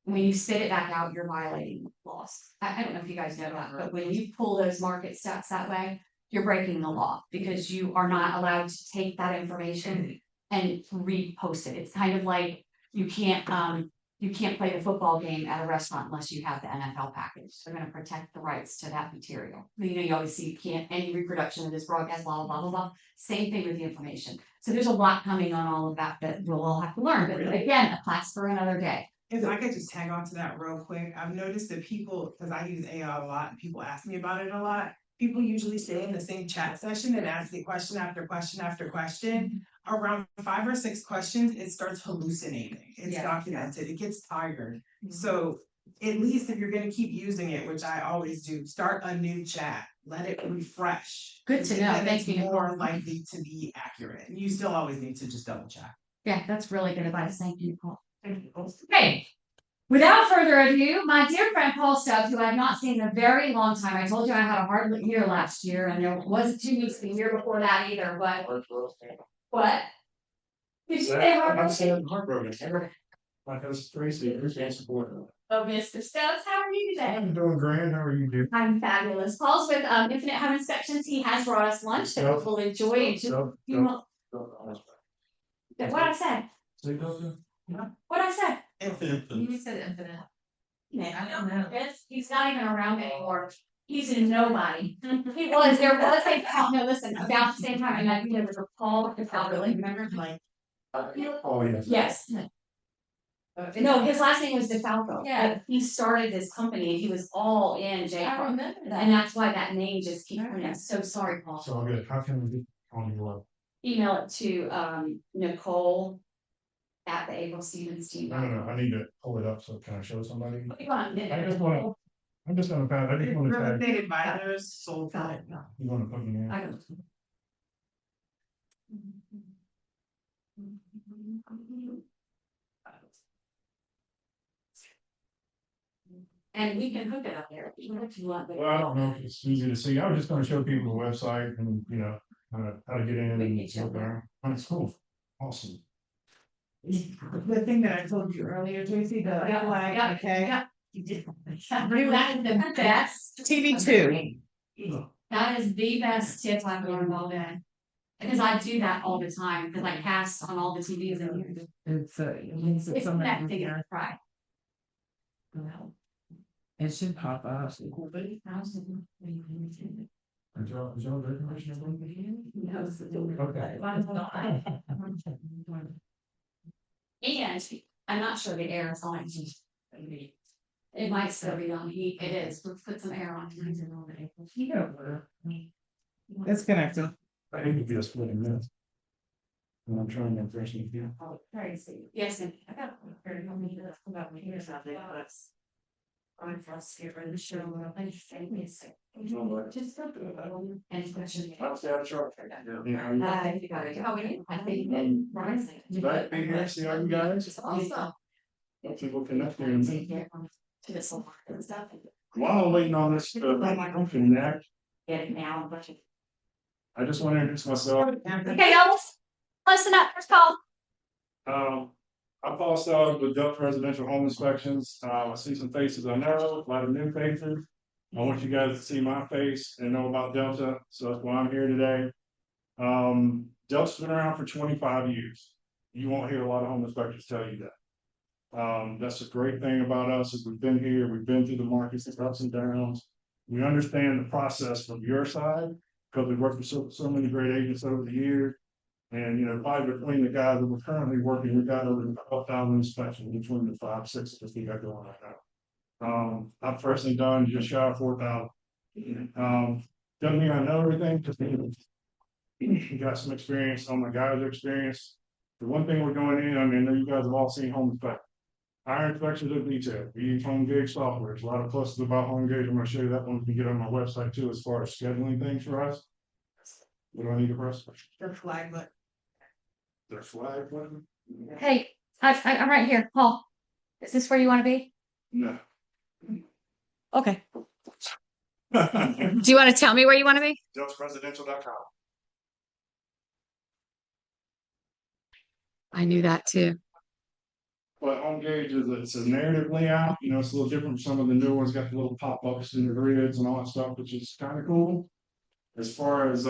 When you spit it back out, you're violating laws. I don't know if you guys know that, but when you pull those market stats that way, you're breaking the law because you are not allowed to take that information and repost it. It's kind of like you can't play the football game at a restaurant unless you have the NFL package. They're gonna protect the rights to that material. You know, you always see any reproduction of this broadcast, blah, blah, blah, blah, blah. Same thing with the information. So there's a lot coming on all of that we'll all have to learn. But again, a class for another day. If I could just tag on to that real quick, I've noticed that people, because I use AI a lot, and people ask me about it a lot. People usually stay in the same chat session and ask it question after question after question. Around 5 or 6 questions, it starts hallucinating. It's documented, it gets tired. So at least if you're gonna keep using it, which I always do, start a new chat, let it refresh. Good to know. Then Thank it's you. more likely to be accurate. You still always need to just double check. Yeah, that's really good advice. Thank you, Paul. Okay. Without further ado, my dear friend Paul Stubbs, who I have not seen in a very long time. I told you I had a hard year last year, and there wasn't 2 weeks the year before that either. But what? Did you say I'm hard? saying heartbroken. My host Tracey, who's in support. Oh, Mr. Stubbs, how are you today? I'm doing grand. How are you doing? I'm fabulous. Paul's with Infinite Home Inspections. He has brought us lunch that we'll enjoy. And just, you want, what I said? What I said? You said infinite. I don't know. He's not even around anymore. He's a nobody. He was. There was a no. Listen, about the same time, and I think it was a Paul. If I really remember, like, Oh, yes. yes. No, his last name was DeFalco. Yeah. He started this company and he was all in J. I remember that. And that's why that name just keeps coming. I'm so sorry, Paul. So good. How can we on you up? Email it to Nicole at the April Stevens team. No. I need to pull it up. So can I show somebody? Go on, I just want to. I'm just gonna pass. I just want to Real tag. estate advisors sold. You want to put me in? I don't. And we can hook it up there if you want. Well, I don't know if it's easy to see. I was just gonna show people the website and, how to get in and look around. That's cool. Awesome. The thing that I told you earlier, Tracy, the flag, okay? Yeah. You did. That is the best. TV2. That is the best tip I've learned all day. Because I do that all the time, because I cast on all the TVs in here. It's It's connecting and right. It should pop up. Is y'all ready, Commissioner? Okay. And I'm not sure the air is on. It might still be on heat. It is. Let's put some air on. It's connected. I hate to be a splitting this. And I'm trying to impress you. Oh, Tracy. Yes, and I got very about me here something. I'm frustrated for the show. I just say me a second. Just go through it. And question. I'll stay out of trouble. How are you? I think that rising. Glad to be here, see all you guys. It's awesome. People connect here and To this whole market and stuff. while I'm waiting on this to connect, Get it now. I just want to introduce myself. Okay, y'all, listen up. First call. I'm Paul Stout with Delta Residential Home Inspections. I see some faces I know, a lot of new faces. I want you guys to see my face and know about Delta, so that's why I'm here today. Delta's been around for 25 years. You won't hear a lot of home inspectors tell you that. That's the great thing about us is we've been here, we've been through the markets, the ups and downs. We understand the process from your side because we've worked with so many great agents over the years. And, probably between the guys that we're currently working, we've got over 12,000 inspections between the 5, 6 that we got going right now. I've personally done just shy of 4,000. Doesn't mean I know everything, just got some experience. Some of my guys are experienced. The one thing we're going in, I know you guys have all seen home inspections. Our inspections are detailed. We use home gauge software. There's a lot of pluses about home gauge. I'm going to show you that one. You can get on my website too, as far as scheduling things for us. What do I need to press? The flag button. The flag button? Hey, I'm right here. Paul, is this where you want to be? No. Okay. Do you want to tell me where you want to be? JustResidential.com. I knew that too. But home gauge it's a narrative layout, it's a little different from some of the new ones, got the little pop-ups in the grids and all that stuff, which is kind of cool. As far as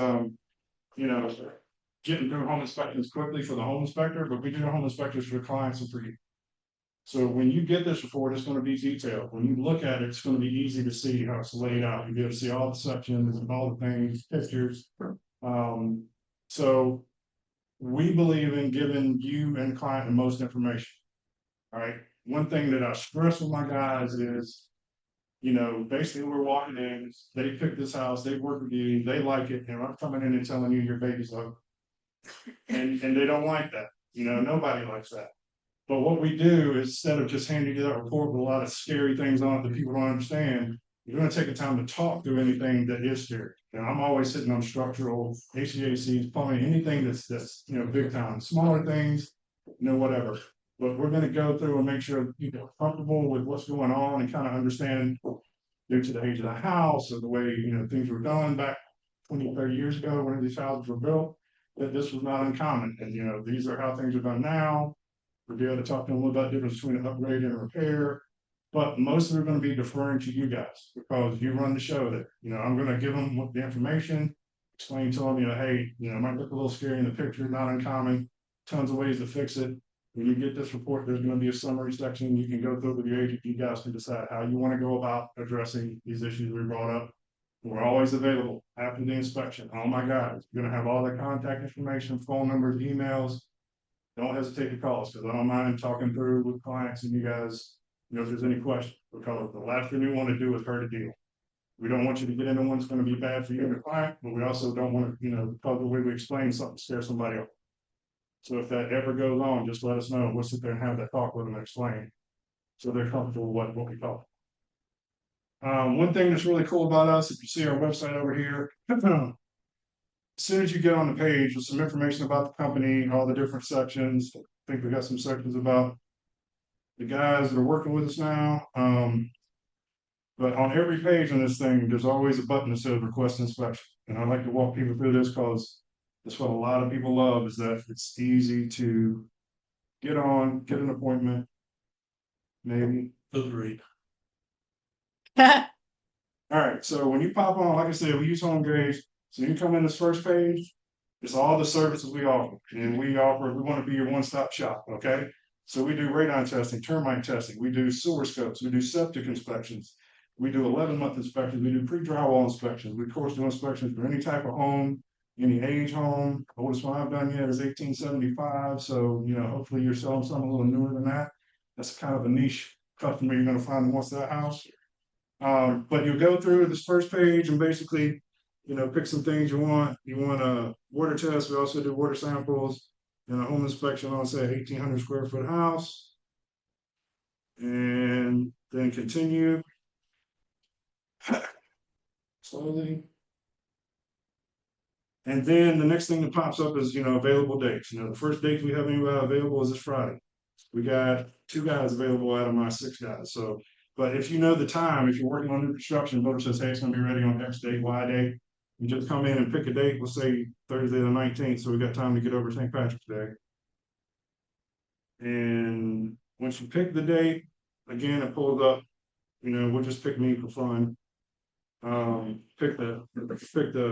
getting through home inspections quickly for the home inspector, but we do the home inspectors for the clients and for you. So when you get this report, it's going to be detailed. When you look at it, it's going to be easy to see how it's laid out. You'll be able to see all the sections and all the things, pictures. So we believe in giving you and the client the most information. All right. One thing that I stress with my guys is, basically we're walking in, they pick this house, they work with you, they like it, and I'm coming in and telling you your baby's ugly. And they don't like that. Nobody likes that. But what we do is instead of just handing you that report with a lot of scary things on it that people don't understand, you're going to take the time to talk through anything that is scary. I'm always sitting on structural, HVACs, plumbing, anything that's big time, smaller things, whatever. But we're going to go through and make sure people are comfortable with what's going on and kind of understand due to the age of the house or the way, things were done back 20, 30 years ago when these houses were built, that this was not uncommon. And, these are how things are done now. We'll be able to talk to them a little bit difference between an upgrade and a repair. But most of it are gonna be deferring to you guys, because you run the show there. I'm gonna give them what the information, explain to them, hey, it might look a little scary in the picture, not uncommon, tons of ways to fix it. When you get this report, there's gonna be a summary section, you can go through with your agent, you guys can decide how you wanna go about addressing these issues we brought up. We're always available after the inspection. Oh my God, you're gonna have all the contact information, phone numbers, emails. Don't hesitate to call us, because I don't mind talking through with clients and you guys, if there's any questions, because the last thing we want to do is hurt a deal. We don't want you to get into one that's going to be bad for you and the client, but we also don't want to, because the way we explain something, scare somebody else. So if that ever goes on, just let us know. We'll sit there and have that talk with them and explain, so they're comfortable with what we talk. One thing that's really cool about us, if you see our website over here, as soon as you get on the page with some information about the company, all the different sections, I think we got some sections about the guys that are working with us now. But on every page on this thing, there's always a button that says request inspection. And I like to walk people through this because that's what a lot of people love, is that it's easy to get on, get an appointment. Maybe. Agreed. All right, so when you pop on, like I said, we use home gauge. So you come in this first page, it's all the services we offer. And we want to be your one-stop shop, okay? So we do radon testing, termite testing, we do sewer scopes, we do septic inspections, we do 11-month inspections, we do pre-drywall inspections, we of course do inspections for any type of home, any age home. Oldest one I've done yet is 1875, so hopefully you're selling something a little newer than that. That's kind of a niche customer you're gonna find that wants that house. But you'll go through this first page and basically, pick some things you want. You want a water test, we also do water samples. And a home inspection on, say, 1,800 square foot house. And then continue. Slowly. And then the next thing that pops up is, available dates. The first date we have anybody available is this Friday. We got 2 guys available out of my 6 guys. So, but if you know the time, if you're working on new construction, builder says, hey, it's gonna be ready on X date, Y date. You just come in and pick a date, we'll say Thursday the 19th, so we got time to get over St. Patrick's Day. And once you pick the date, again, it pulls up, we'll just pick me for fun. Pick the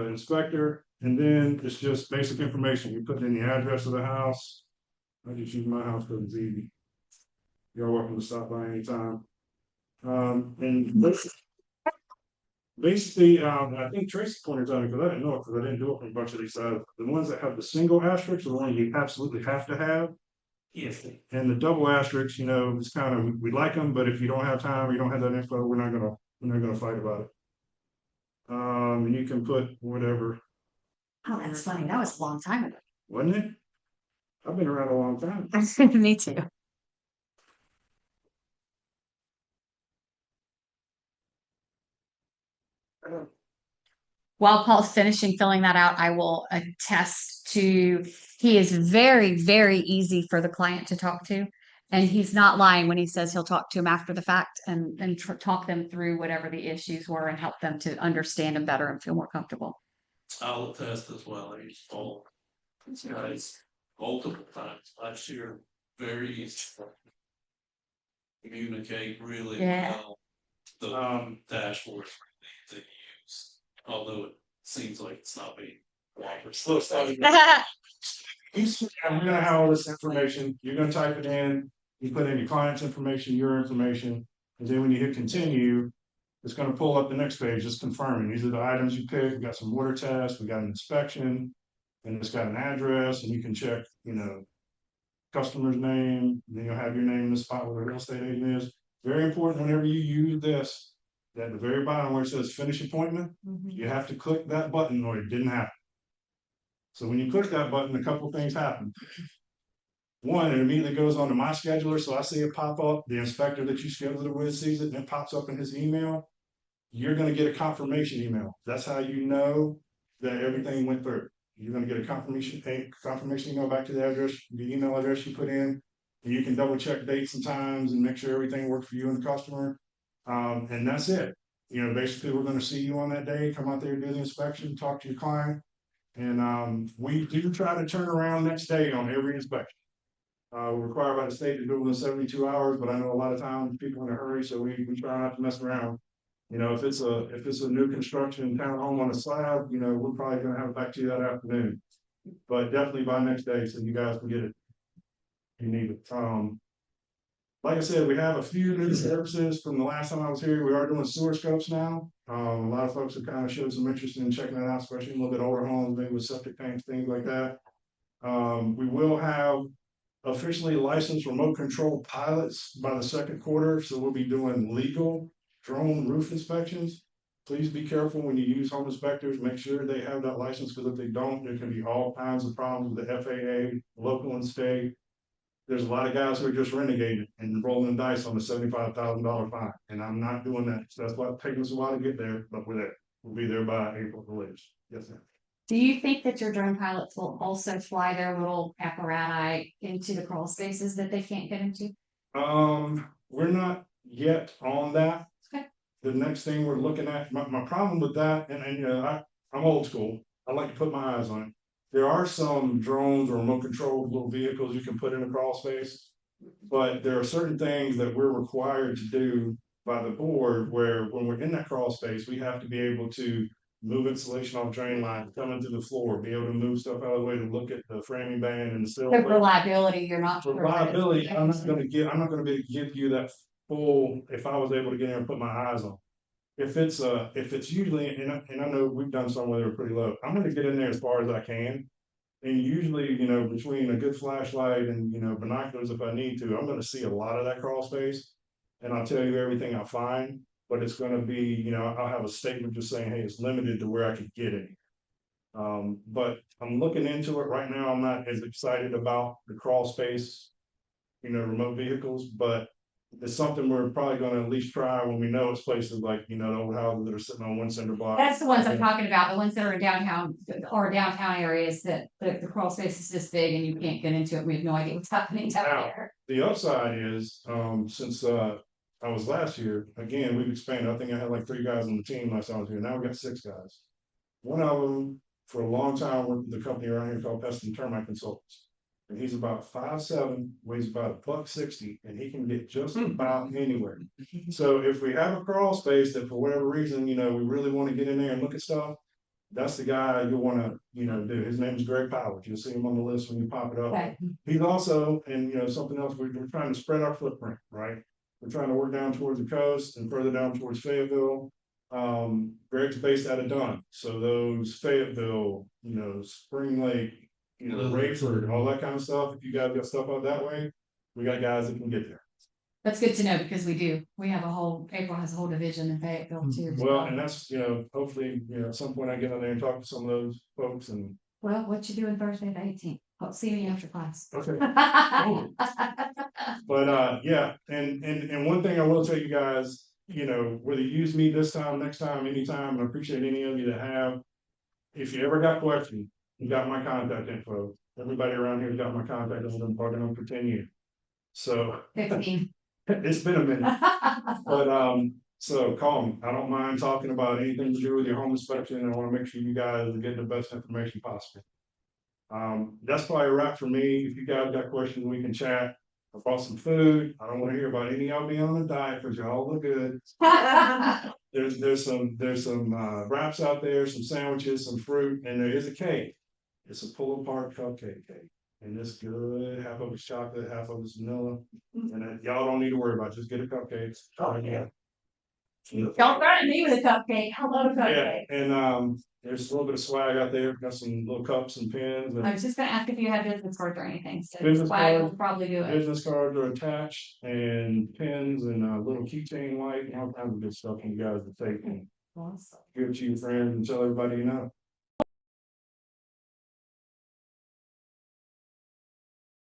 inspector, and then it's just basic information. You put in the address of the house. I just use my house because it's easy. You're welcome to stop by anytime. And basically, I think Tracey pointed out, because I didn't know it, because I didn't do it from a bunch of these sides. The ones that have the single asterisk are the ones you absolutely have to have. Yes. And the double asterisks, it's kind of, we like them, but if you don't have time or you don't have that info, we're not gonna fight about it. And you can put whatever. Oh, that's funny. That was a long time ago. Wasn't it? I've been around a long time. Me too. While Paul's finishing filling that out, I will attest to, he is very, very easy for the client to talk to. And he's not lying when he says he'll talk to him after the fact and talk them through whatever the issues were and help them to understand them better and feel more comfortable. I'll attest as well. I used all these guys multiple times last year. Very easy to communicate really well. The dashboard that you use, although it seems like it's not being offered. I'm gonna have all this information. You're gonna type it in. You put in your client's information, your information, and then when you hit continue, it's gonna pull up the next page, just confirming. These are the items you picked. We got some water tests, we got an inspection, and it's got an address, and you can check, customer's name, then you'll have your name in the spot where the real estate agent is. Very important whenever you use this, that at the very bottom where it says finish appointment, you have to click that button or it didn't happen. So when you click that button, a couple things happen. One, it immediately goes onto my scheduler, so I see it pop up. The inspector that you scheduled it with sees it, and it pops up in his email. You're gonna get a confirmation email. That's how you know that everything went through. You're gonna get a confirmation email back to the address, the email address you put in, and you can double check dates and times and make sure everything works for you and the customer. And that's it. Basically, we're gonna see you on that day, come out there, do the inspection, talk to your client. And we do try to turn around next day on every inspection. We're required by the state to do it within 72 hours, but I know a lot of times people in a hurry, so we try not to mess around. You know, if it's a new construction townhome on a slab, you know, we're probably gonna have it back to you that afternoon. But definitely by next day, so you guys can get it. You need it. Like I said, we have a few new services from the last time I was here. We are doing sewer scopes now. A lot of folks have kind of showed some interest in checking that out, especially a little bit older homes, maybe with septic tanks, things like that. We will have officially licensed remote control pilots by the second quarter, so we'll be doing legal drone roof inspections. Please be careful when you use home inspectors, make sure they have that license, because if they don't, there can be all kinds of problems with the FAA, local and state. There's a lot of guys who are just renegading and rolling dice on the $75,000 fine, and I'm not doing that. So that's why it's taking us a while to get there, but we're there. We'll be there by April the latest. Yes, sir. Do you think that your drone pilots will also fly their little apparati into the crawl spaces that they can't get into? We're not yet on that. Okay. The next thing we're looking at, my problem with that, and you know, I'm old school. I like to put my eyes on it. There are some drones or remote control little vehicles you can put in a crawl space, but there are certain things that we're required to do by the board where when we're in that crawl space, we have to be able to move insulation off drain line, come into the floor, be able to move stuff out of the way to look at the framing band and the sill. The reliability, you're not. Reliability, I'm not gonna be able to give you that full, if I was able to get in and put my eyes on. If it's usually, and I know we've done some where they're pretty low, I'm gonna get in there as far as I can. And usually, you know, between a good flashlight and, you know, binoculars, if I need to, I'm gonna see a lot of that crawl space. And I'll tell you everything I find, but it's gonna be, you know, I'll have a statement just saying, hey, it's limited to where I could get it. But I'm looking into it right now. I'm not as excited about the crawl space, you know, remote vehicles, but it's something we're probably gonna at least try when we know it's places like, you know, the old houses that are sitting on one cinder block. That's the ones I'm talking about, the ones that are in downtown or downtown areas that the crawl space is this big and you can't get into it. We have no idea what's happening down Now, there. the upside is, since I was last year, again, we've expanded. I think I had like 3 guys on the team last time I was here. Now we got 6 guys. One of them, for a long time, worked with a company around here called Pest and Termite Consultants. And he's about 5'7", weighs about $160, and he can get just about anywhere. So if we have a crawl space that for whatever reason, you know, we really want to get in there and look at stuff, that's the guy you'll want to, you know, do. His name is Greg Powers. You'll see him on the list when you pop it up. Okay. He's also, and you know, something else, we're trying to spread our footprint, right? We're trying to work down towards the coast and further down towards Fayetteville. Greg's based out of Dunn. So those Fayetteville, you know, Spring Lake, you know, Rayford, all that kind of stuff. If you guys got stuff out that way, we got guys that can get there. That's good to know because we do. We have April has a whole division in Fayetteville too. Well, and that's, you know, hopefully, you know, at some point I get on there and talk to some of those folks and. Well, what you doing Thursday the 18th? I'll see you after class. Okay. But yeah, and one thing I will tell you guys, you know, whether you use me this time, next time, anytime, and I appreciate any of you that have. If you ever got questions, you got my contact info. Everybody around here's got my contact info. I'm parking on for 10 years. So 15. It's been a minute. But so call me. I don't mind talking about anything to do with your home inspection. I want to make sure you guys are getting the best information possible. That's probably a wrap for me. If you guys got questions, we can chat. I brought some food. I don't want to hear about any of y'all being on a diet because y'all look good. There's some wraps out there, some sandwiches, some fruit, and there is a cake. It's a pull apart cupcake cake. And it's good. Half of it's chocolate, half of it's vanilla. And y'all don't need to worry about it. Just get a cupcake. Oh, yeah. Don't threaten me with a cupcake. I love a cupcake. Yeah, and there's a little bit of swag out there. Got some little cups and pens. And I was just gonna ask if you had business cards or anything. So business swag will cards, probably do it. business cards are attached, and pens and a little keychain light and all kinds of good stuff. And you guys will take and Awesome. give it to your friends and tell everybody you know.